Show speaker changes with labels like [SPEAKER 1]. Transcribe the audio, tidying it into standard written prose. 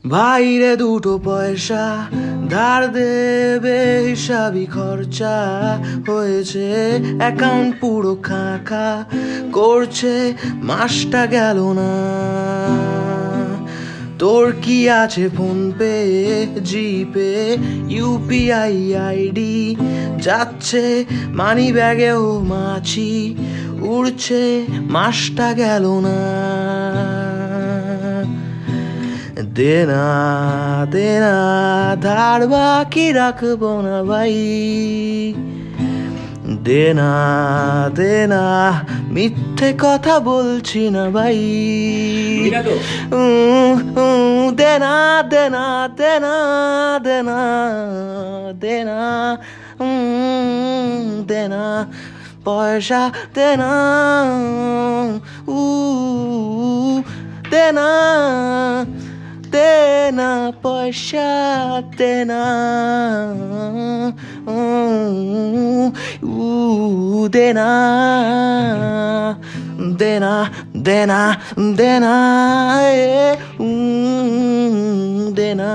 [SPEAKER 1] বাইরে দুটো পয়সা ধার দেবে, হিসাবি খরচা হয়েছে, অ্যাকাউন্ট পুরো খাঁকা করছে, মাসটা গেল না। তোর কি আছে ফোনপে, জিপে, ইউপিআই আইডি? যাচ্ছে মানি ব্যাগেও মাছি উড়ছে, মাসটা গেল না। দেনা দেনা ধার বাকি রাখবো না ভাই, দেনা দেনা মিথ্যে কথা বলছি না ভাই। দেনা দেনা দেনা দেনা দেনা দেনা পয়সা দেনা, দেনা দেনা পয়সা দেনা, দেনা দেনা দেনা দেনা দেনা।